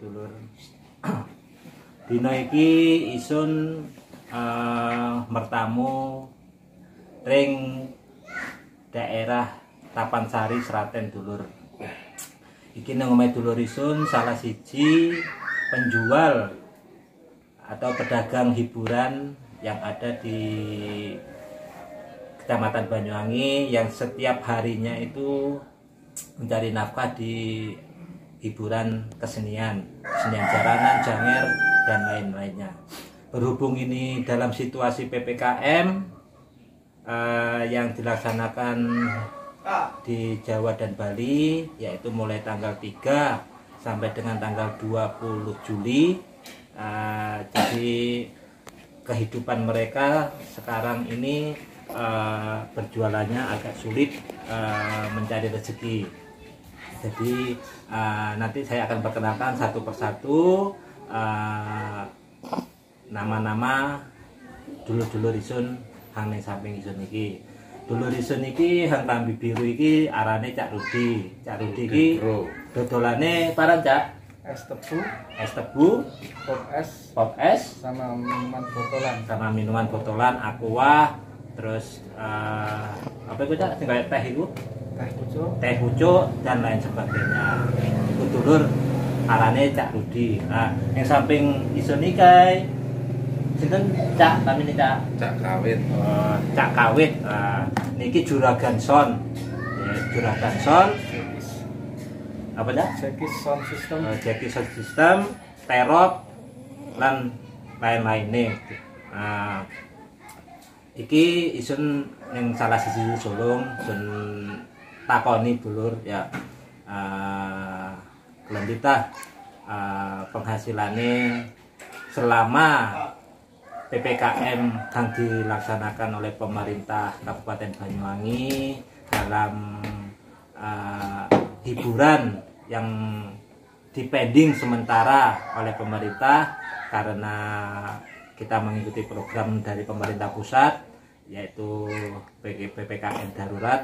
dulur. Dina iki isun mertamu ring daerah Tapansari Sraten dulur. Iki nang omahe dulur isun salah siji penjual atau pedagang hiburan yang ada di Kecamatan Banyuwangi yang setiap harinya itu mencari nafkah di hiburan kesenian jaranan, janger, dan lain-lainnya. Berhubung ini dalam situasi PPKM yang dilaksanakan di Jawa dan Bali, yaitu mulai tanggal 3 sampai dengan tanggal 20 Juli. Jadi kehidupan mereka sekarang ini berjualannya agak sulit mencari rezeki. Jadi nanti saya akan perkenalkan satu persatu nama-nama dulur-dulur isun hang ning samping isun iki. Dulur isun iki hang Tambi Biru iki arane Cak Rudi. Cak Rudi iki dodolane paran Cak? Es tebu, pop es, sama minuman botolan, aqua, terus apa itu Cak? Sing kaya teh itu? Teh pucuk dan lain sebagainya. Iku dulur arane Cak Rudi. Nah, yang samping isun iki kae sinten Cak? Namine Cak? Cak Kawit. Cak Kawit. Niki Juragan Son. Juragan Son. Apa Cak? Jackie Sound System, Terop lan lain-lainnya. Nah, iki isun yang salah sisi sulung sun takoni dulur ya kelendita penghasilannya selama PPKM yang dilaksanakan oleh pemerintah Kabupaten Banyuwangi dalam hiburan yang dipending sementara oleh pemerintah karena kita mengikuti program dari pemerintah pusat, yaitu PPKM darurat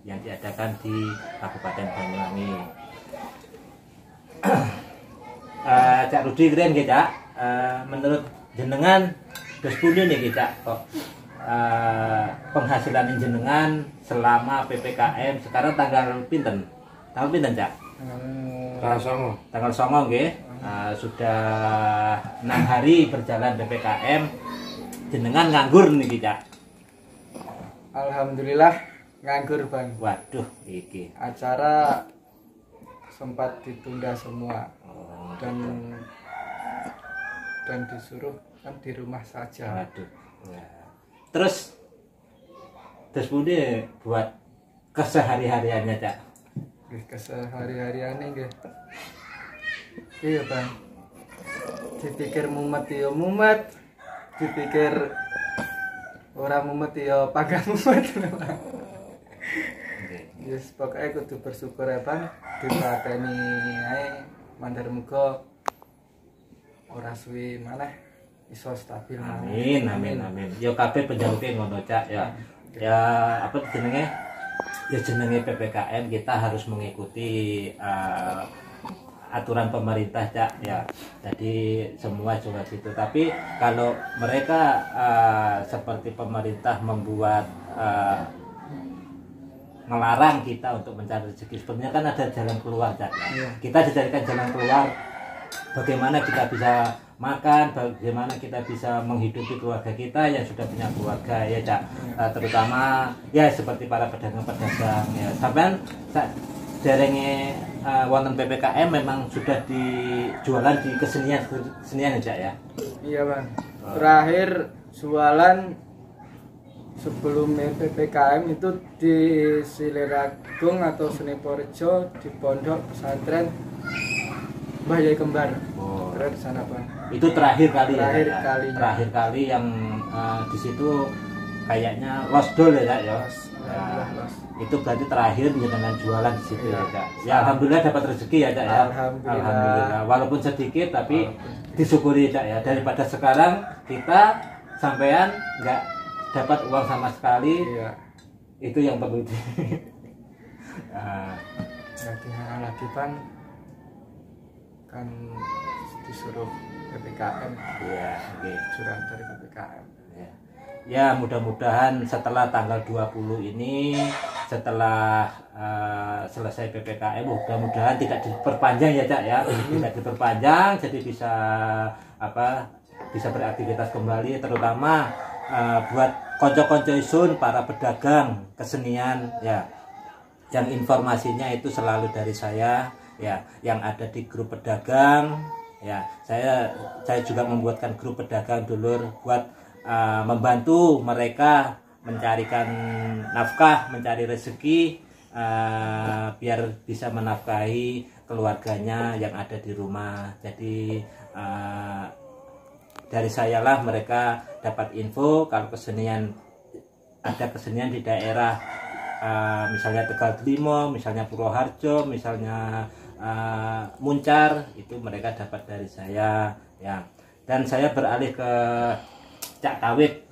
yang diadakan di Kabupaten Banyuwangi. Cak Rudi keren nggih Cak, menurut jenengan dos pundi niki Cak kok penghasilan jenengan selama PPKM sekarang tanggal pinten? Tanggal pinten Cak? Tanggal 9 nggih. Sudah 6 hari berjalan PPKM. Jenengan nganggur niki Cak? Alhamdulillah nganggur Bang. Waduh, iki acara sempat ditunda semua. Dan disuruh kan di rumah saja. Waduh. Terus pundi buat kesehari-hariannya Cak? Kesehari-hariannya nggih. Iya Bang. Dipikir mumet ya mumet, dipikir ora mumet ya pagah mumet. Yes, pokoknya kudu bersyukur ya Bang, dipateni ae mandar muga ora suwi maneh iso stabil. Amin. Ya kabeh penjawute ngono Cak ya. Ya apa jenenge? Ya jenenge PPKM kita harus mengikuti aturan pemerintah Cak ya. Jadi semua juga situ. Tapi kalau mereka seperti pemerintah membuat melarang kita untuk mencari rezeki, sebenarnya kan ada jalan keluar Cak ya. Kita dicarikan jalan keluar, bagaimana kita bisa makan, bagaimana kita bisa menghidupi keluarga kita yang sudah punya keluarga ya Cak. Terutama ya seperti para pedagang-pedagang ya. Sampean derenge wonten PPKM memang sudah dijualan di kesenian Cak ya. Iya Bang. Terakhir jualan sebelum PPKM itu di Siliragung atau Seniporejo di pondok pesantren Mbah Yai Kembar. Keren sana Bang. Itu terakhir kali Terakhir kali yang di situ kayaknya lost doll ya Cak ya. Itu berarti terakhir dengan jualan di situ ya Cak. Ya alhamdulillah dapat rezeki ya Cak ya. Alhamdulillah. Walaupun sedikit tapi disyukuri Cak ya. Daripada sekarang kita sampean nggak dapat uang sama sekali. Iya. Itu yang perlu lagi Bang. kan disuruh PPKM. Iya, oke. Surat dari PPKM. Ya, mudah-mudahan setelah tanggal 20 ini, setelah selesai PPKM, mudah-mudahan tidak diperpanjang ya Cak ya, tidak diperpanjang, jadi bisa bisa beraktivitas kembali, terutama buat konco-konco isun, para pedagang kesenian ya, yang informasinya itu selalu dari saya ya, yang ada di grup pedagang ya. Saya juga membuatkan grup pedagang dulur buat membantu mereka mencarikan nafkah, mencari rezeki, biar bisa menafkahi keluarganya yang ada di rumah. Jadi dari sayalah mereka dapat info kalau ada kesenian di daerah, misalnya Tegal Delimo, misalnya Purwoharjo, misalnya Muncar, itu mereka dapat dari saya ya. Dan saya beralih ke Cak Kawit.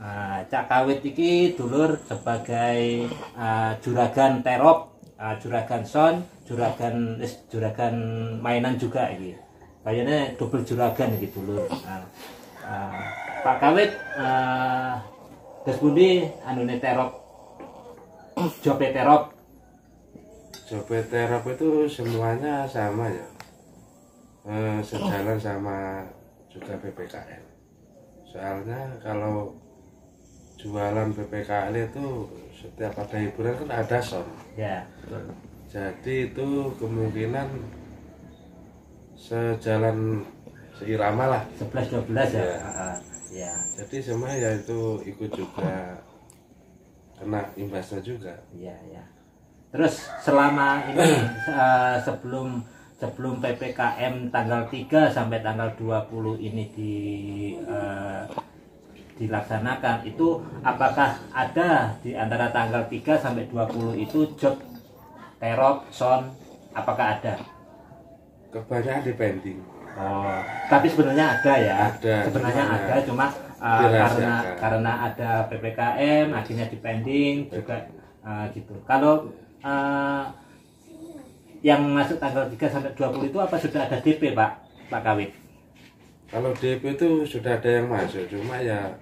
Cak Kawit iki dulur sebagai juragan terop, juragan son, juragan mainan juga iki. Kayaknya double juragan iki dulur. Pak Kawit, des pundi anune terop? Jope terop. Jope terop itu semuanya sama ya. Sejalan sama juga PPKM. Soalnya kalau jualan PPKL itu setiap ada hiburan kan ada sound ya. Jadi itu kemungkinan sejalan seirama lah, 11-12 ya. Ya. Jadi semua ya itu ikut juga kena imbasnya juga. Iya ya. Terus selama ini sebelum PPKM tanggal 3 sampai tanggal 20 ini dilaksanakan, itu apakah ada di antara tanggal 3 sampai 20 itu job terop son, apakah ada? Kebanyakan di pending. Oh, tapi sebenarnya ada ya. Sebenarnya ada, cuma karena ada PPKM akhirnya dipending juga gitu. Kalau yang masuk tanggal 3 sampai 20 itu apa sudah ada DP Pak Kawit? Kalau DP itu sudah ada yang masuk, cuma ya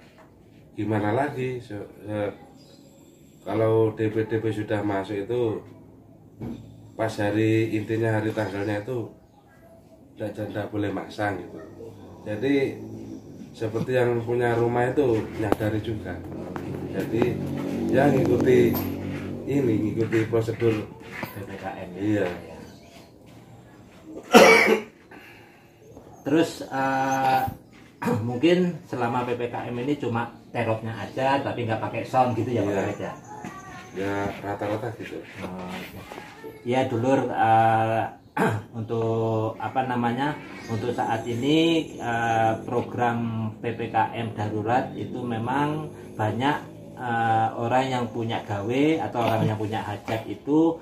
gimana lagi, kalau DP sudah masuk itu pas hari intinya, hari tanggalnya itu tidak boleh masang gitu. Jadi seperti yang punya rumah itu nyadari juga, jadi ya ngikuti prosedur PPKM. Iya. Terus mungkin selama PPKM ini cuma teropnya aja tapi nggak pakai sound gitu ya Pak Kawit ya? Ya rata-rata gitu. Ya dulur, untuk untuk saat ini program PPKM darurat itu memang banyak orang yang punya gawe atau orang yang punya hajat itu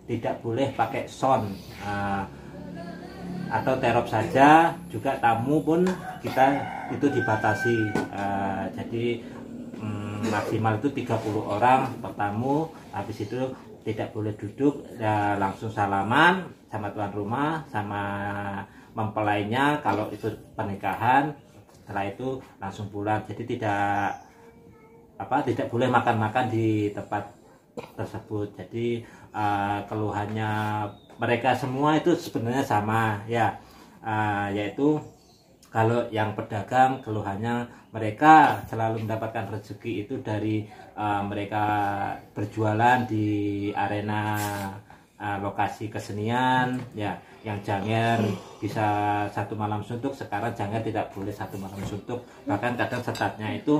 tidak boleh pakai sound atau terop saja, juga tamu pun kita itu dibatasi. Jadi maksimal itu 30 orang per tamu, habis itu tidak boleh duduk, ya langsung salaman sama tuan rumah sama mempelainya kalau itu pernikahan. Setelah itu langsung pulang. Jadi tidak boleh makan-makan di tempat tersebut. Jadi keluhannya mereka semua itu sebenarnya sama ya, yaitu kalau yang pedagang keluhannya mereka selalu mendapatkan rezeki itu dari mereka berjualan di arena lokasi kesenian ya, yang janger bisa satu malam suntuk, sekarang janger tidak boleh satu malam suntuk, bahkan kadang startnya itu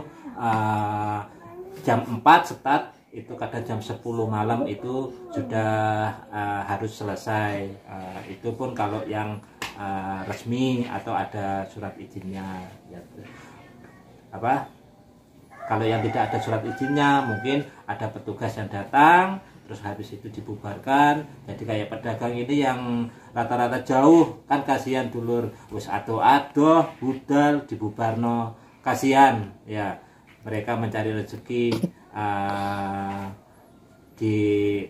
jam 4 start, itu kadang jam 10 malam itu sudah harus selesai. Itu pun kalau yang resmi atau ada surat izinnya ya. Kalau yang tidak ada surat izinnya, mungkin ada petugas yang datang terus habis itu dibubarkan. Jadi kayak pedagang ini yang rata-rata jauh kan kasihan dulur, wis ado-ado budal dibubarno, kasihan ya, mereka mencari rezeki di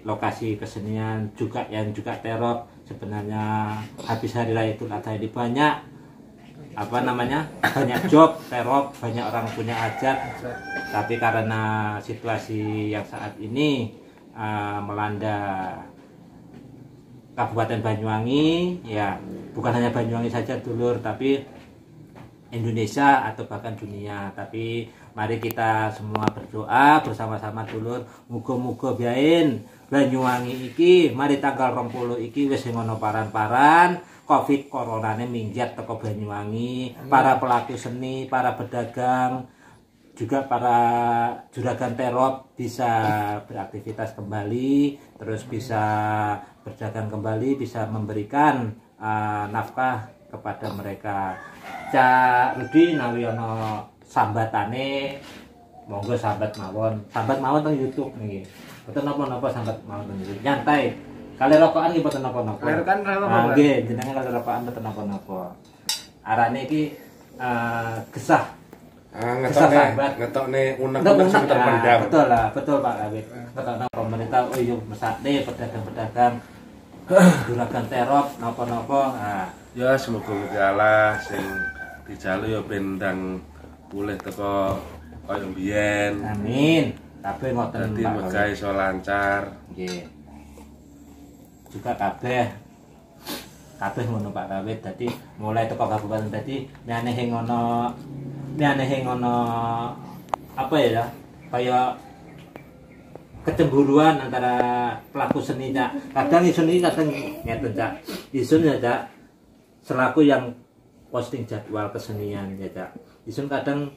lokasi kesenian juga yang juga terop. sebenarnya habis hari raya Idul Adha ini banyak banyak job terop, banyak orang punya hajat, tapi karena situasi yang saat ini melanda Kabupaten Banyuwangi, ya bukan hanya Banyuwangi saja dulur, tapi Indonesia atau bahkan dunia. Tapi mari kita semua berdoa bersama-sama dulur, muga-muga biain Banyuwangi iki mari tanggal 20 iki wis ngono paran-paran Covid coronane minggat teko Banyuwangi. Para pelaku seni, para pedagang, juga para juragan terop bisa beraktivitas kembali, terus bisa berdagang kembali, bisa memberikan nafkah kepada mereka. Cak Rudi nawiono sambatane, monggo sambat mawon teng YouTube niki. Boten napa-napa sambat mawon teng YouTube. Nyantai. Kali rokokan iki boten napa-napa. Kali rokokan ora apa-apa. Nggih, jenenge kali rokokan boten napa-napa. Arane iki gesah. Ngetokne unek-unek sing terpendam. Betul lah, betul Pak Kawit. Ngetokne pemerintah yo mesakne pedagang-pedagang juragan terop napa-napa. Ya semoga Gusti Allah sing dijalu ya bendang pulih teko kaya mbiyen. Amin. Kabeh ngoten Dadi megah iso lancar. Nggih. Juga kabeh ngono Pak Kawit. Dadi mulai teko kabupaten dadi nyanehe ngono apa ya? Kaya kecemburuan antara pelaku seni Cak. Kadang isun iki kadang ngeten Cak. Isun ya Cak selaku yang posting jadwal kesenian ya Cak. Isun kadang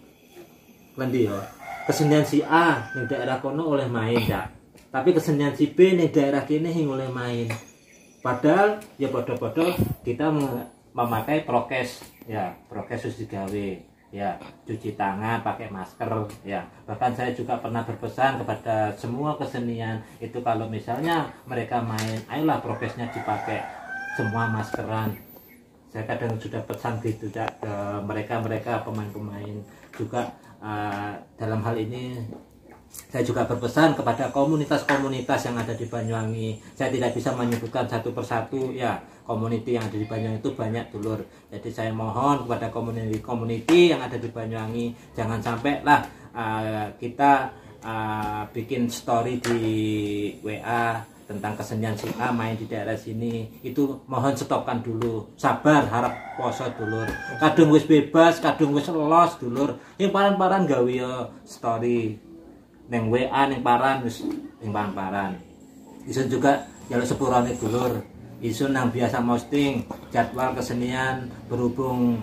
ngendi ya. Kesenian si A ning daerah kono oleh main Cak. Tapi kesenian si B ning daerah kene sing oleh main. Padahal ya padha-padha kita memakai prokes ya, prokes wis digawe. Ya, cuci tangan, pakai masker ya. Bahkan saya juga pernah berpesan kepada semua kesenian itu kalau misalnya mereka main, ayolah prokesnya dipakai, semua maskeran. Saya kadang sudah pesan gitu ke mereka pemain-pemain juga. Dalam hal ini saya juga berpesan kepada komunitas-komunitas yang ada di Banyuwangi. Saya tidak bisa menyebutkan satu persatu ya, komuniti yang ada di Banyuwangi itu banyak dulur. Jadi saya mohon kepada komuniti yang ada di Banyuwangi, jangan sampai lah kita bikin story di WA tentang kesenian si A main di daerah sini, itu mohon stopkan dulu, sabar, harap poso dulur. Kadung wis bebas, kadung wis los dulur. Yang paran-paran gawe yo story neng WA neng paran wis neng paran. Isun juga jaluk sepurane dulur. Isun nang biasa posting jadwal kesenian berhubung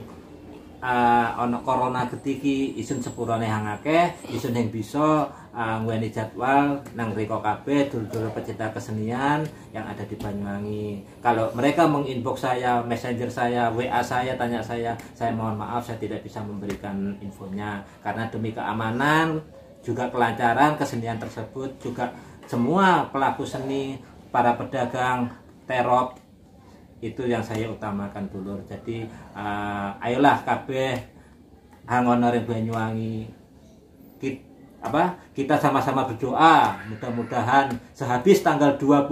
ono corona ketiki, isun sepurane hang akeh, isun yang bisa ngweni jadwal nang riko kabeh dulur-dulur pecinta kesenian yang ada di Banyuwangi. Kalau mereka menginbox saya, messenger saya, WA saya, tanya saya mohon maaf saya tidak bisa memberikan infonya karena demi keamanan juga kelancaran kesenian tersebut, juga semua pelaku seni, para pedagang terop itu yang saya utamakan dulur. Jadi ayolah kabeh hangono ring Banyuwangi kita sama-sama berdoa mudah-mudahan sehabis tanggal 20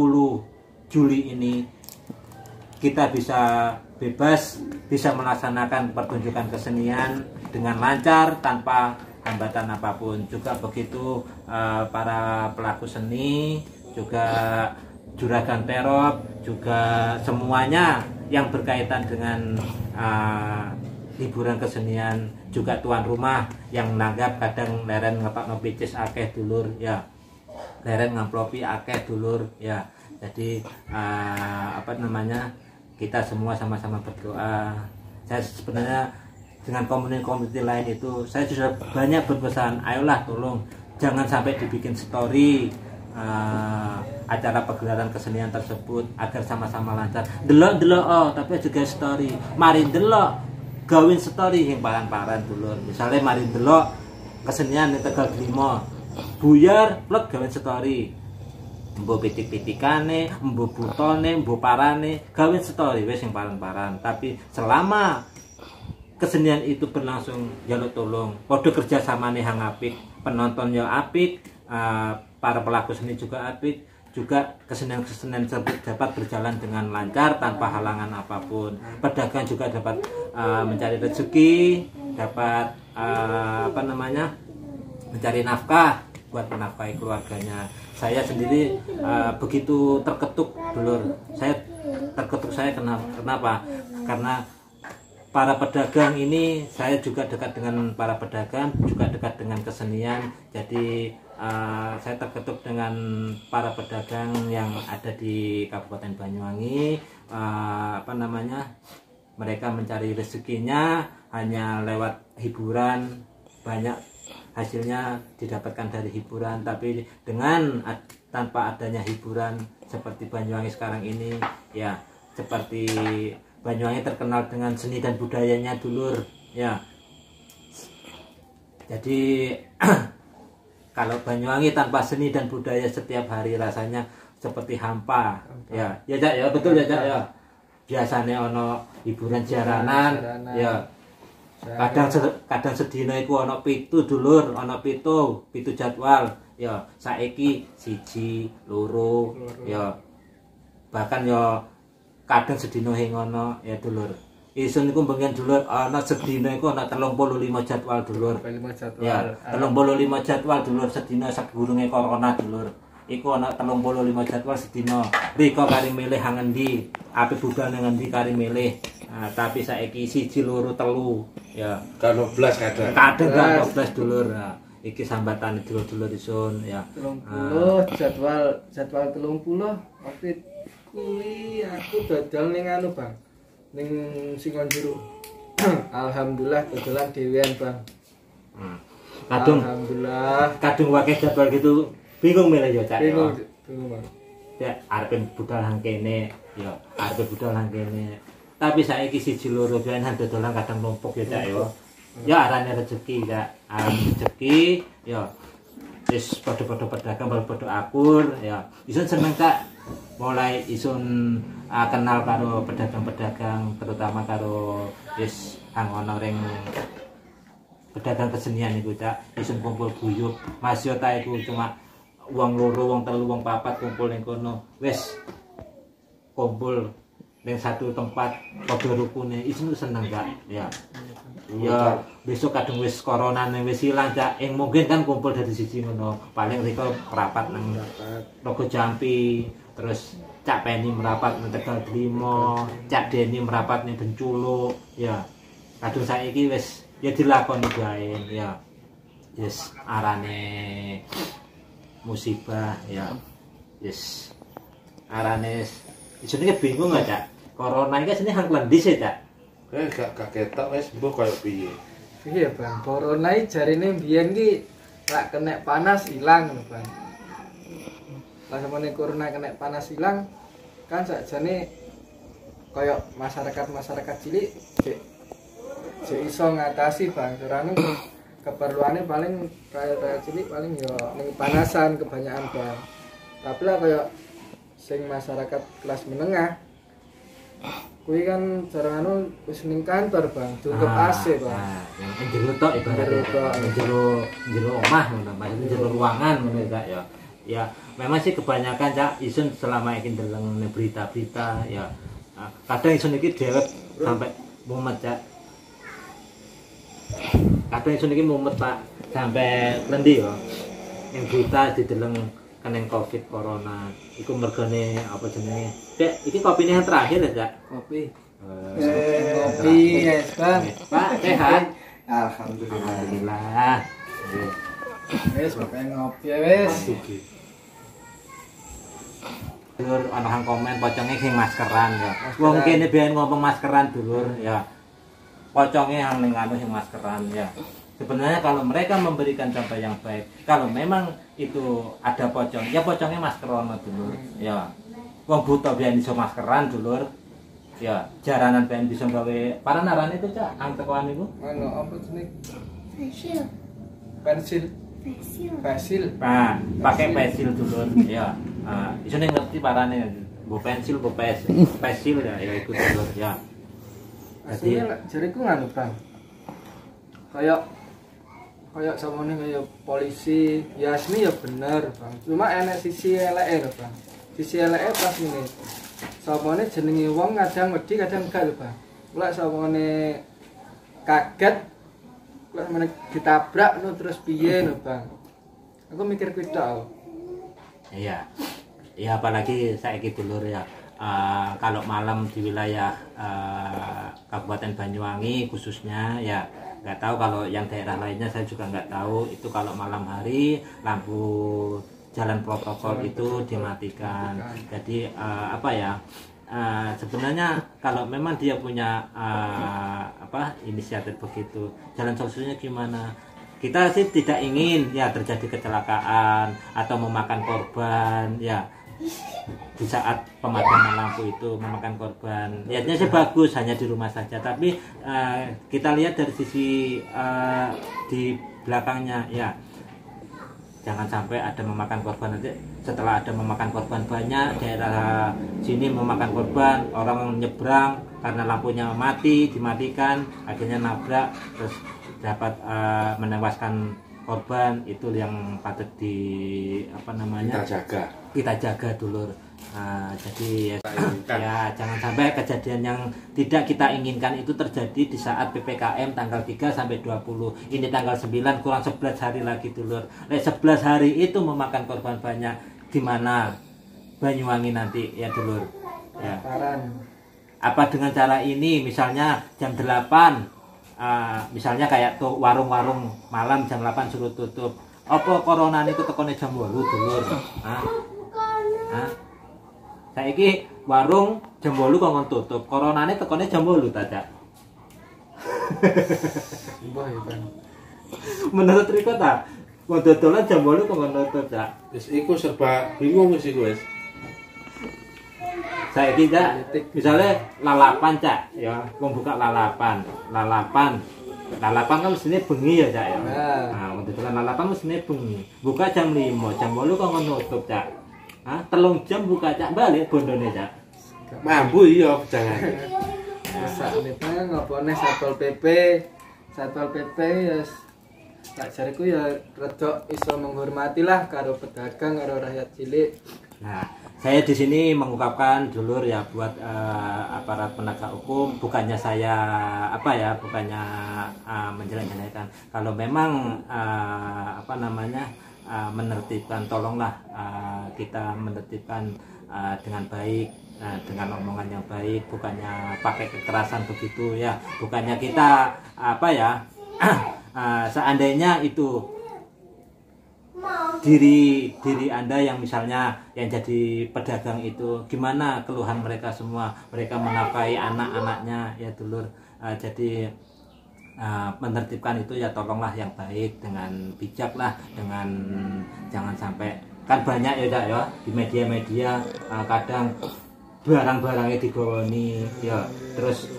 Juli ini kita bisa bebas, bisa melaksanakan pertunjukan kesenian dengan lancar tanpa hambatan apapun. Juga begitu para pelaku seni, juga juragan terop, juga semuanya yang berkaitan dengan hiburan kesenian, juga tuan rumah yang nanggap kadang leren ngepak ngepicis akeh dulur ya, leren ngamplopi akeh dulur ya. Jadi kita semua sama-sama berdoa. Saya sebenarnya dengan komunitas lain itu saya sudah banyak berpesan, ayolah tolong jangan sampai dibikin story acara pegelaran kesenian tersebut agar sama-sama lancar. Delok tapi juga story. Mari delok gawin story yang paran-paran dulur. Misalnya mari delok kesenian di Tegal Glimo, buyar plek gawin story. Mbok pitik-pitikane, mbok butone, mbok parane, gawin story wis sing paran-paran. Tapi selama kesenian itu berlangsung jaluk tolong padha kerjasamane hang apik, penontonnya apik, para pelaku seni juga apik, juga kesenian-kesenian tersebut dapat berjalan dengan lancar tanpa halangan apapun. Pedagang juga dapat mencari rezeki, dapat mencari nafkah buat menafkahi keluarganya. Saya sendiri begitu terketuk dulur. Saya kenapa? Karena para pedagang ini, saya juga dekat dengan para pedagang, juga dekat dengan kesenian. Jadi saya terketuk dengan para pedagang yang ada di Kabupaten Banyuwangi. Mereka mencari rezekinya hanya lewat hiburan, banyak hasilnya didapatkan dari hiburan. Tapi dengan tanpa adanya hiburan seperti Banyuwangi sekarang ini, ya seperti Banyuwangi terkenal dengan seni dan budayanya dulur, ya. Jadi kalau Banyuwangi tanpa seni dan budaya setiap hari rasanya seperti hampa. Ya Cak ya, betul ya Cak ya. Biasanya ono hiburan jaranan, ya. Kadang sedina iku ono pitu dulur, ono pitu jadwal. Ya, saiki 1, 2, ya. Bahkan ya kadang sedina ngono ya dulur. Isun niku mbengen dulur ana sedina iku ana 35 jadwal dulur. 35 jadwal. Ya, 35 jadwal dulur sedina sadurunge corona dulur. Iku ana 35 jadwal sedina. Rika kari milih hang endi, ape budal nang endi kari milih. Nah, tapi saiki 1, 2, 3 ya. Kan 12 kadang. Kadang 12 dulur. Nah, iki sambatan dulur-dulur isun ya. 30 jadwal 30 waktu kuwi aku dodol ning anu Bang. Ning Singonjuru. Alhamdulillah dodolan dhewean Bang. Alhamdulillah. Kadung wae jadwal gitu bingung milih ya Cak. Bingung Bang. Ya arep budal hang kene, ya arep budal hang kene. Tapi saiki 1, 2 ben dodolan kadang numpuk ya Cak ya. Ya arane rezeki Cak. Rezeki ya wis padha-padha pedagang, padha-padha akur ya. Isun seneng Cak. Mulai isun kenal karo pedagang-pedagang, terutama karo wis hang ana ring pedagang kesenian iku Cak. Isun kumpul guyub. Mas yo ta iku cuma wong 2, wong 3, wong 4 kumpul ning kono. Wis kumpul ning satu tempat padha rukune. Isun seneng Cak. Ya. Ya besok kadung wis corona wis ilang Cak. Mungkin kan kumpul dari siji ngono. Paling riko rapat nang Rogo Jampi. Terus Cak Peni merapat nang Tegal Drimo, Cak Deni merapat ning Benculuk, ya. Kadung saiki wis ya dilakoni bae, ya. Yes, arane musibah, ya. Yes. Arane isine bingung gak Cak? Corona iki sini hang klendi sih Cak. Gak ketok wis mbuh koyo piye. Iya Bang, corona iki jarine mbiyen ki lak kena panas ilang lho Bang. Lah sampeyan corona kena panas ilang kan sakjane kaya masyarakat cilik jek iso ngatasi Bang. Carane keperluane paling rakyat cilik paling ya ning panasan kebanyakan Bang. Tapi lah kaya sing masyarakat kelas menengah kuwi kan cara anu wis ning kantor Bang, tutup AC Bang. Yang jero tok ibaratnya jero omah ngono, maksudnya jero ruangan ngono ya. Ya, memang sih kebanyakan Cak isun selama iki ndeleng berita-berita ya. Kadang isun iki dhewek sampai mumet Cak. Kadang isun iki mumet Pak sampai klendi ya. Yang berita dideleng kena Covid corona. Iku mergane apa jenenge? Dek, iki kopine yang terakhir ya Cak? Kopi. Kopi guys, Bang. Pak, sehat? Alhamdulillah. Wes bapak ngopi wes. Dulur ana hang komen poconge sing maskeran ya. Wong kene biyen ngomong maskeran dulur ya. Poconge hang ning anu sing maskeran ya. Sebenarnya kalau mereka memberikan contoh yang baik, kalau memang itu ada pocong, ya pocongnya maskeran dulur ya. Wong buta biyen iso maskeran dulur. Ya, jaranan biyen bisa gawe paranaran itu Cak, hang tekoan niku. Ono apa jenenge? Pensil. Pensil. Nah, pakai pensil dulur ya. Iso ngerti parane mbok pensil mbok pensil ya iku dulur ya. Asline jariku nganu Bang. Kayak kayak samone kayak polisi ya asli ya bener Bang, cuma enek sisi eleke lho Bang. Sisi eleke pas ngene samone jenenge wong kadang wedi kadang enggak lho Bang. Lek samone kaget lek samone ditabrak no terus piye lho Bang, aku mikir kuwi tok. Iya. Ya apalagi saiki dulur ya. Kalau malam di wilayah Kabupaten Banyuwangi khususnya ya nggak tahu, kalau yang daerah lainnya saya juga nggak tahu. Itu kalau malam hari lampu jalan protokol itu dimatikan. Jadi apa ya, sebenarnya kalau memang dia punya inisiatif begitu, jalan solusinya gimana? Kita sih tidak ingin ya terjadi kecelakaan atau memakan korban ya. Di saat pemadaman lampu itu memakan korban, lihatnya sih bagus hanya di rumah saja, tapi kita lihat dari sisi di belakangnya ya, jangan sampai ada memakan korban. Nanti setelah ada memakan korban banyak, daerah sini memakan korban, orang nyebrang karena lampunya mati, dimatikan, akhirnya nabrak terus dapat menewaskan korban. Itu yang patut kita jaga dulur. Jadi ya jangan sampai kejadian yang tidak kita inginkan itu terjadi di saat PPKM tanggal 3 sampai 20. Ini tanggal 9, kurang 11 hari lagi dulur. 11 hari itu memakan korban banyak, di mana Banyuwangi nanti ya dulur. Ya. Apa dengan cara ini misalnya jam 8 misalnya kayak tuh warung-warung malam jam 8 suruh tutup. Apa corona niku tekone jam 8 dulur. Saiki warung jam 8 kok tutup. Coronane tekone jam 8 ta, Cak? Mbah ya kan. Menurut Riko ta, wong dodolan jam 8 kok tutup, Cak? Wis iku serba bingung wis iku wis. Saiki Cak, misalnya lalapan Cak, ya, wong buka lalapan kan mestine bengi ya Cak ya. Nah, wong dodolan lalapan mestine bengi. Buka jam 5, jam 8 kok nutup Cak. 3 jam buka Cak, balik bondone Cak. Mampu iya jangan. Sakne ta ngopone Satpol PP ya tak jariku ya rada iso menghormati lah karo pedagang karo rakyat cilik. Nah, saya di sini mengungkapkan dulur ya buat aparat penegak hukum, bukannya saya bukannya menjelek-jelekan. Kalau memang menertibkan, tolonglah kita menertibkan dengan baik, dengan omongan yang baik, bukannya pakai kekerasan begitu ya. Bukannya kita seandainya itu diri Anda yang misalnya yang jadi pedagang itu, gimana keluhan mereka semua, mereka menafkahi anak-anaknya ya dulur. Jadi menertibkan itu ya tolonglah yang baik, dengan bijak lah, dengan jangan sampai, kan banyak ya di media-media kadang barang-barangnya digawani ya, terus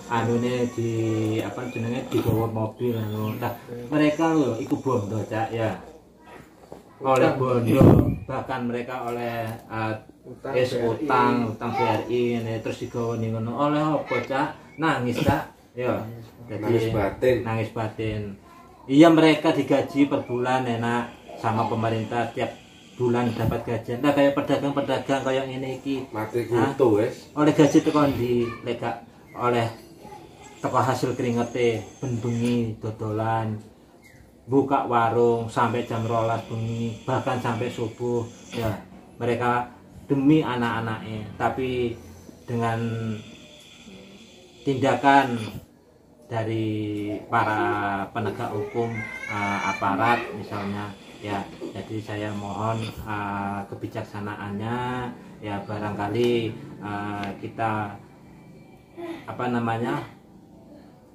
dibawa mobil nah, mereka loh iku bondo Cak ya, oleh bondo, bahkan mereka oleh utang BRI ini, terus digawani ngono oleh apa Cak, nangis Cak ya. Jadi nangis batin. Iya, mereka digaji per bulan enak sama pemerintah, tiap bulan dapat gajian. Nah kayak pedagang-pedagang kayak ini iki mati kutu wis. Oleh gaji tekan di lega, oleh teko hasil keringete bengi dodolan, buka warung sampai jam 12 bengi, bahkan sampai subuh ya. Mereka demi anak-anaknya, tapi dengan tindakan dari para penegak hukum, aparat misalnya ya. Jadi saya mohon kebijaksanaannya ya, barangkali kita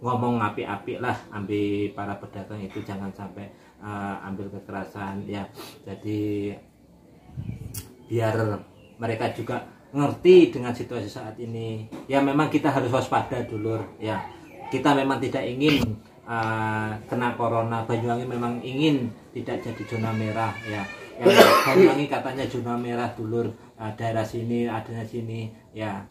ngomong api-api lah, ambil para pedagang itu jangan sampai ambil kekerasan ya. Jadi biar mereka juga ngerti dengan situasi saat ini ya. Memang kita harus waspada dulur ya. Kita memang tidak ingin kena corona. Banyuwangi memang ingin tidak jadi zona merah ya. Yang Banyuwangi katanya zona merah dulur, daerah sini adanya sini ya.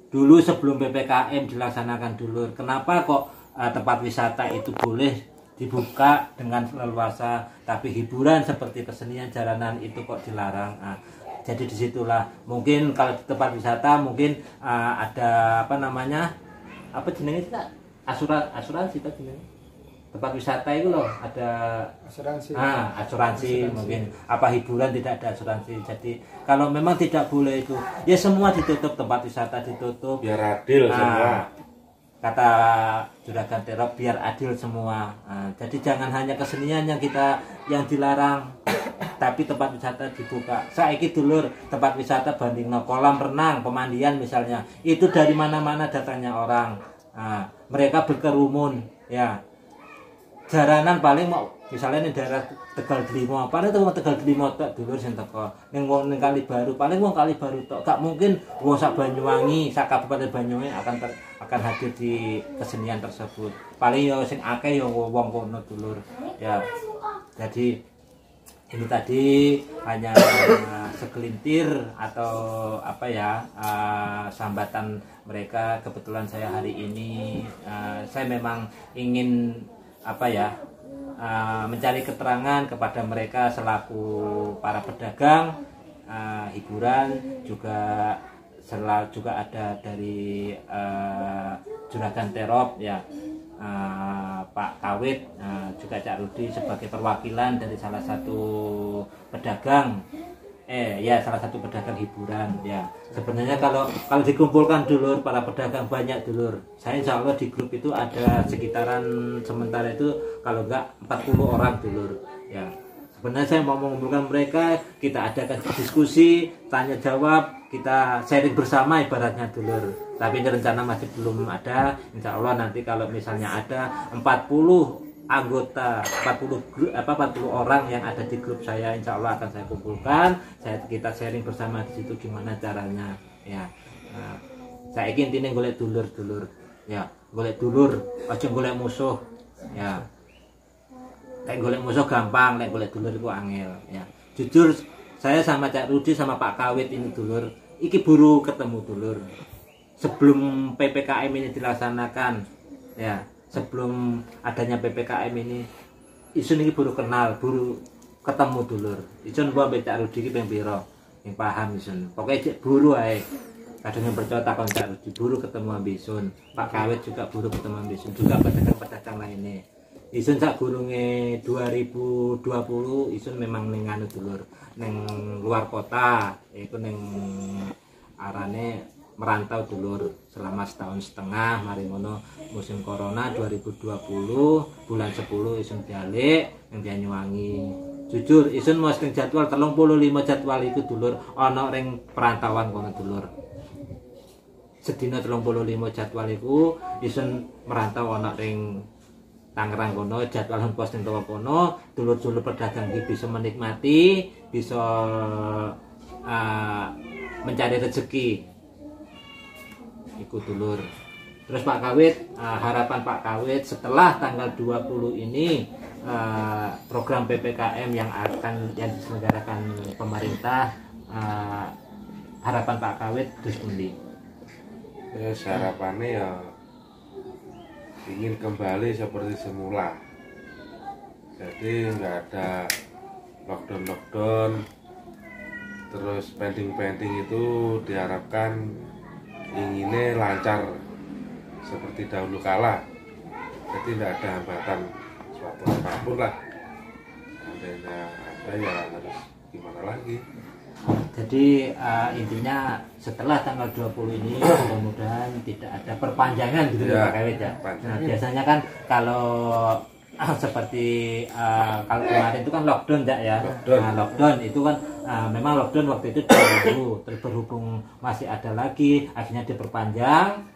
Dulu sebelum PPKM dilaksanakan dulur, kenapa kok tempat wisata itu boleh dibuka dengan leluasa, tapi hiburan seperti kesenian jalanan itu kok dilarang. Jadi disitulah mungkin kalau di tempat wisata mungkin ada apa namanya, apa jenenge itu, asuransi itu jenenge tempat wisata itu loh, ada asuransi mungkin apa hiburan tidak ada asuransi. Jadi kalau memang tidak boleh itu ya semua ditutup, tempat wisata ditutup biar adil semua, kata Juragan Terop, biar adil semua. Jadi jangan hanya kesenian yang dilarang, tapi tempat wisata dibuka. Saiki dulur tempat wisata bandingno kolam renang, pemandian misalnya, itu dari mana-mana datangnya orang. Mereka berkerumun ya. Jaranan paling mau misalnya di daerah Tegal Delimo, paling itu Tegal Delimo tok dulur sing teko. Ning wong Kali Baru, paling wong Kali Baru tok. Gak mungkin wong sak Banyuwangi, sak Kabupaten Banyuwangi akan hadir di kesenian tersebut. Paling yo sing akeh yo wong kono dulur. Ya. Jadi ini tadi hanya segelintir atau apa ya, sambatan mereka. Kebetulan saya hari ini saya memang ingin apa ya, mencari keterangan kepada mereka selaku para pedagang hiburan, juga ada dari Juragan Terop ya, Pak Kawit, juga Cak Rudi sebagai perwakilan dari salah satu pedagang salah satu pedagang hiburan ya. Sebenarnya kalau dikumpulkan dulur para pedagang banyak dulur, saya insya Allah di grup itu ada sekitaran sementara itu kalau enggak 40 orang dulur ya. Sebenarnya saya mau mengumpulkan mereka, kita adakan diskusi, tanya jawab, kita sharing bersama ibaratnya dulur. Tapi rencana masih belum ada. Insya Allah nanti kalau misalnya ada 40 anggota, 40 orang yang ada di grup saya, insya Allah akan saya kumpulkan, kita sharing bersama di situ gimana caranya ya. Saya ingin intinya golek dulur ya, golek dulur aja golek musuh ya. Kayak golek musuh gampang, lek golek dulur itu angel ya. Jujur saya sama Cak Rudi sama Pak Kawit ini dulur iki buru ketemu dulur sebelum PPKM ini dilaksanakan ya. Sebelum adanya PPKM ini isun ini buru kenal, buru ketemu dulur. Isun gua ambek Cak Rudi iki ping pira? Yang paham isun. Pokoke cek buru ae. Kadang yang percaya takon Cak Rudi, buru ketemu ambek isun. Pak Kawit juga buru ketemu ambek isun, juga pedagang-pedagang lainnya. Isun sak gurunge 2020 isun memang ning anu dulur, ning luar kota, iku ning arane merantau dulur selama setahun setengah. Mari ngono musim corona 2020 bulan 10 isun balik ning Banyuwangi. Jujur isun mos ning jadwal 35 jadwal iku dulur ana ring perantauan kono dulur. Sedina 35 jadwal iku isun merantau ana ring Tangerang kono, jadwal pos ning kono, dulur-dulur pedagang iki bisa menikmati, bisa mencari rezeki. Iku dulur. Terus Pak Kawit, harapan Pak Kawit setelah tanggal 20 ini program PPKM yang diselenggarakan pemerintah, harapan Pak Kawit terus pundi? Harapannya ya ingin kembali seperti semula. Jadi nggak ada lockdown, terus pending itu diharapkan inginnya lancar seperti dahulu kala. Jadi tidak ada hambatan suatu apapun lah. Seandainya ada ya harus gimana lagi. Jadi intinya setelah tanggal 20 ini mudah-mudahan tidak ada perpanjangan gitu ya Pak Kawit ya. Nah, biasanya kan kalau seperti kalau kemarin itu kan lockdown ya. Lockdown itu kan memang lockdown waktu itu dulu, terus berhubung masih ada lagi akhirnya diperpanjang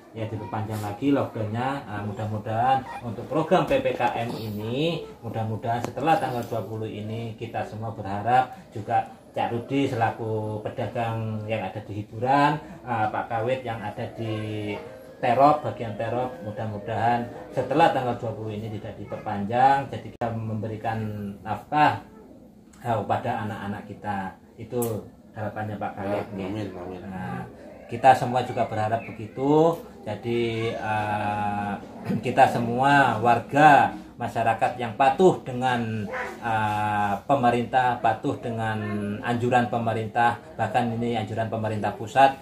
lagi lockdownnya. Mudah-mudahan untuk program PPKM ini, mudah-mudahan setelah tanggal 20 ini kita semua berharap juga Cak Rudi selaku pedagang yang ada di hiburan, Pak Kawit yang ada di Terop, bagian Terop, mudah-mudahan setelah tanggal 20 ini tidak diperpanjang, jadi kita memberikan nafkah kepada anak-anak kita. Itu harapannya Pak Kawit. Amin. Nah, kita semua juga berharap begitu. Jadi kita semua warga masyarakat yang patuh dengan pemerintah, patuh dengan anjuran pemerintah, bahkan ini anjuran pemerintah pusat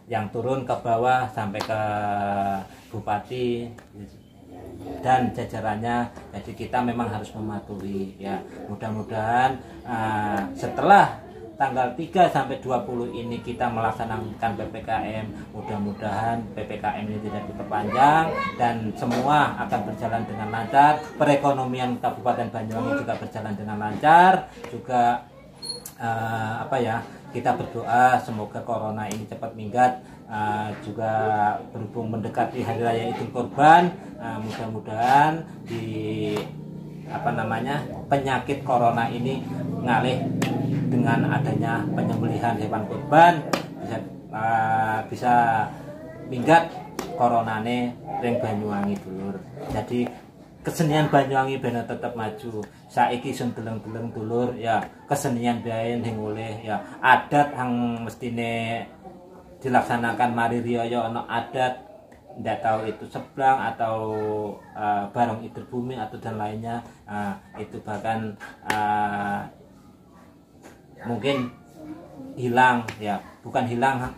yang turun ke bawah sampai ke bupati dan jajarannya. Jadi kita memang harus mematuhi ya. Mudah-mudahan setelah tanggal 3 sampai 20 ini kita melaksanakan PPKM, mudah-mudahan PPKM ini tidak diperpanjang dan semua akan berjalan dengan lancar. Perekonomian Kabupaten Banyuwangi juga berjalan dengan lancar. Juga kita berdoa semoga corona ini cepat minggat. Juga berhubung mendekati hari raya Idul Kurban, mudah-mudahan penyakit corona ini ngalih dengan adanya penyembelihan hewan kurban, bisa minggat coronane ring Banyuwangi dulur. Jadi kesenian Banyuwangi bener tetap maju. Saiki sun deleng-deleng dulur ya, kesenian bae sing oleh ya, adat yang mestine dilaksanakan mari riyaya ana adat, ndak tahu itu seblang atau barong Idul Bumi atau dan lainnya, itu bahkan mungkin hilang ya, bukan hilang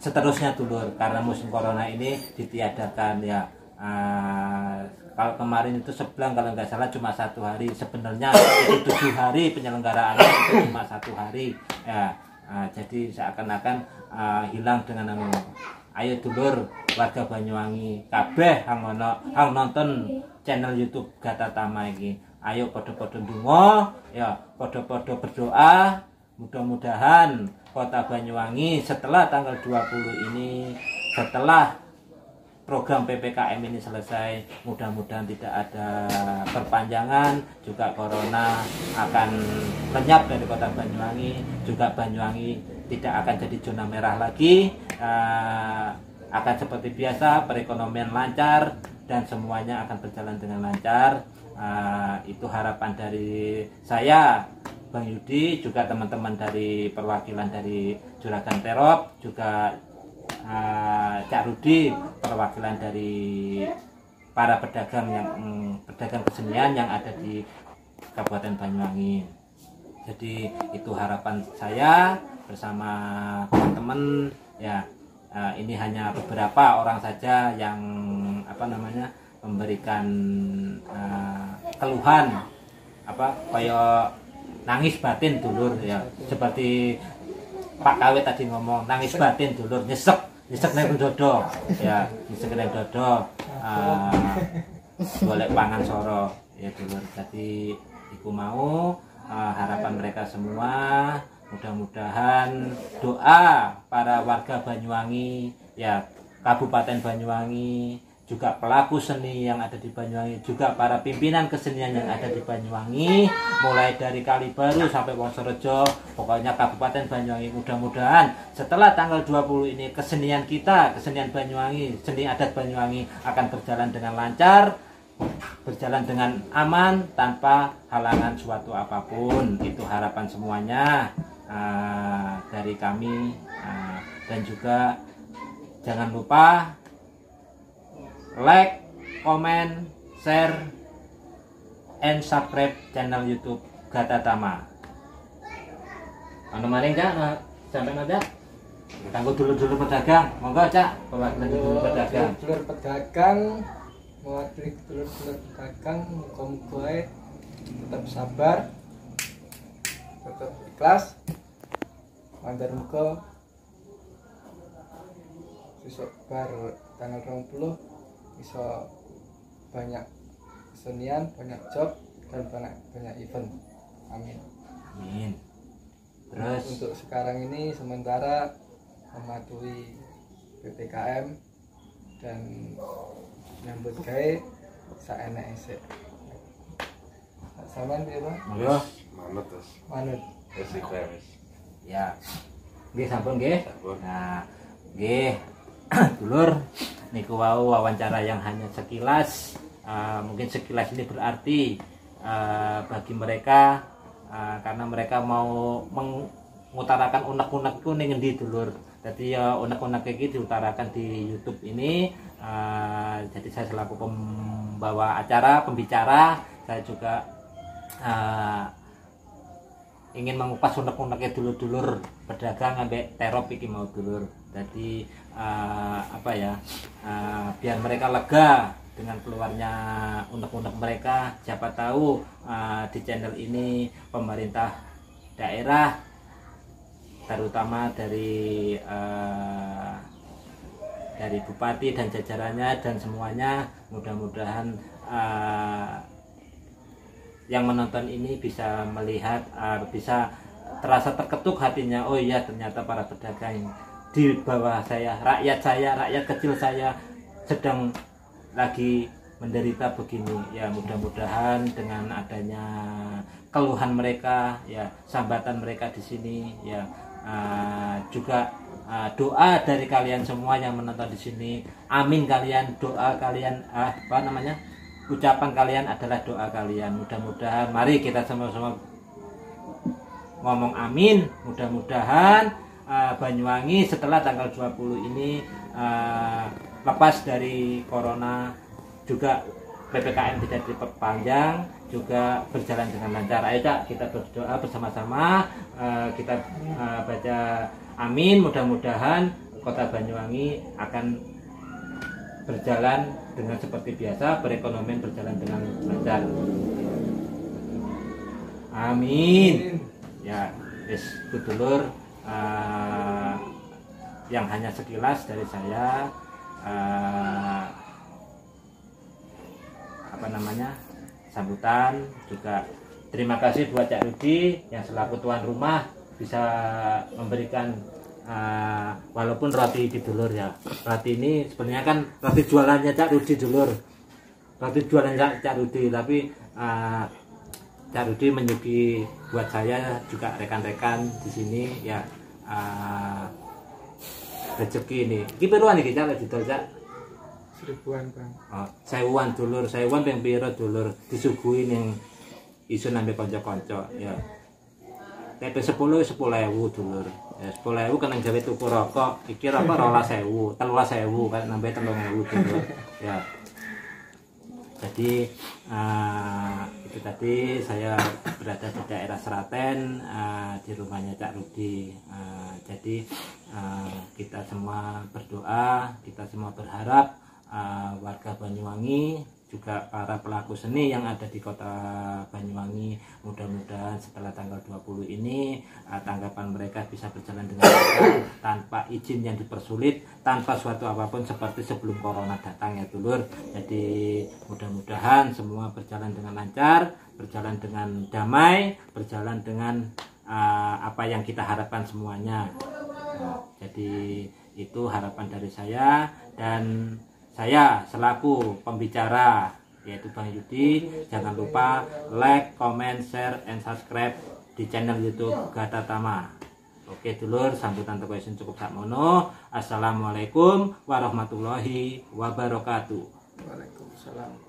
seterusnya dulur karena musim corona ini ditiadakan ya. Kalau kemarin itu sebelang kalau nggak salah cuma 1 hari, sebenarnya itu 7 hari penyelenggaraannya, itu cuma 1 hari ya. Jadi seakan-akan hilang dengan ayo dulur warga Banyuwangi kabeh hang nonton channel YouTube Gatatama iki, ayo podo-podo ndonga ya, podo-podo berdoa, mudah-mudahan kota Banyuwangi setelah tanggal 20 ini, setelah program PPKM ini selesai, mudah-mudahan tidak ada perpanjangan, juga corona akan lenyap dari kota Banyuwangi, juga Banyuwangi tidak akan jadi zona merah lagi, akan seperti biasa, perekonomian lancar dan semuanya akan berjalan dengan lancar. Itu harapan dari saya, Bang Yudi, juga teman-teman dari perwakilan dari Juragan Terop, juga Cak Rudi, perwakilan dari para pedagang pedagang kesenian yang ada di Kabupaten Banyuwangi. Jadi itu harapan saya bersama teman-teman ya. Ini hanya beberapa orang saja yang memberikan keluhan kayak nangis batin dulur ya, seperti Pak Kawit tadi ngomong, nangis batin dulur, nyesek nang dodo ya, nyesek nang dodo, golek pangan soro ya dulur. Jadi iku mau harapan mereka semua, mudah-mudahan doa para warga Banyuwangi ya, Kabupaten Banyuwangi, juga pelaku seni yang ada di Banyuwangi, juga para pimpinan kesenian yang ada di Banyuwangi, mulai dari Kalibaru sampai Wonorejo, pokoknya Kabupaten Banyuwangi, mudah-mudahan setelah tanggal 20 ini kesenian kita, kesenian Banyuwangi, seni adat Banyuwangi akan berjalan dengan lancar, berjalan dengan aman tanpa halangan suatu apapun. Itu harapan semuanya dari kami, dan juga jangan lupa like, comment, share, and subscribe channel YouTube Gatatama. Anu maring Cak, sampai nanti kanggo dulur-dulur pedagang, monggo Cak, perwakilan dulur pedagang. Dulur pedagang, mewakili dulur-dulur pedagang, muga-muga tetap sabar, tetap ikhlas, mandar muga besok bar tanggal 20 bisa banyak kesenian, banyak job, dan banyak event. Amin. Amin. Terus untuk sekarang ini sementara mematuhi PPKM dan nyambut gawe saeneke sik. Sampeyan piye, Bang? monggo. Manut terus. Manut. Wis iku wis. Ya. Nggih sampun nggih. Sampun. Nah, nggih. Dulur, niku wau wawancara yang hanya sekilas. Mungkin sekilas ini berarti bagi mereka, karena mereka mau mengutarakan unek-unek ku ning endi dulur. Jadi ya unek-unek iki diutarakan di YouTube ini. Jadi saya selaku membawa acara, pembicara. Saya juga ingin mengupas unek-uneknya dulur-dulur pedagang ambek terop iki mau dulur. Jadi biar mereka lega dengan keluarnya unek-unek mereka. Siapa tahu di channel ini pemerintah daerah, terutama dari bupati dan jajarannya dan semuanya, mudah-mudahan yang menonton ini bisa melihat, bisa terasa terketuk hatinya. Oh iya, ternyata para pedagang di bawah saya, rakyat kecil saya sedang lagi menderita begini. Ya mudah-mudahan dengan adanya keluhan mereka, ya sambatan mereka di sini, ya juga doa dari kalian semua yang menonton di sini. Amin kalian, doa kalian, ucapan kalian adalah doa kalian. Mudah-mudahan, mari kita sama-sama ngomong amin. Mudah-mudahan Banyuwangi setelah tanggal 20 ini lepas dari corona, juga PPKM tidak diperpanjang, juga berjalan dengan lancar. Ayo Cak, kita berdoa bersama-sama, kita baca amin. Mudah-mudahan kota Banyuwangi akan berjalan dengan seperti biasa, perekonomian berjalan dengan lancar. Amin. Ya, dulur, yang hanya sekilas dari saya, sambutan. Juga terima kasih buat Cak Rudi yang selaku tuan rumah bisa memberikan walaupun roti di dulur ya. Roti ini sebenarnya kan roti jualannya Cak Rudi dulur, roti jualannya Cak Rudi, tapi Cak Rudi menyuguhi buat saya juga rekan-rekan di sini ya. Rezeki ini piruan iki Cak didol Cak? 1000-an Bang. Oh, 1000-an dulur, 1000-an ping piro dulur disuguhi ning isun ambek kanca-kanca ya. Nek 10 10.000 dulur. Ya 10.000 kan gawe tuku rokok, iki rokok 12.000, 13.000 kan nambah 3.000 dulur. Ya. Jadi itu tadi saya berada di daerah Seraten, di rumahnya Cak Rudi. Jadi kita semua berdoa, kita semua berharap warga Banyuwangi, juga para pelaku seni yang ada di kota Banyuwangi, mudah-mudahan setelah tanggal 20 ini tanggapan mereka bisa berjalan dengan lancar, tanpa izin yang dipersulit, tanpa suatu apapun seperti sebelum corona datang ya dulur. Jadi mudah-mudahan semua berjalan dengan lancar, berjalan dengan damai, berjalan dengan apa yang kita harapkan semuanya. Jadi itu harapan dari saya, dan saya selaku pembicara yaitu Bang Yudi, jangan lupa like, comment, share, and subscribe di channel YouTube Gatatama. Oke dulur, sambutan teko isin cukup sakmono. Assalamualaikum warahmatullahi wabarakatuh. Waalaikumsalam.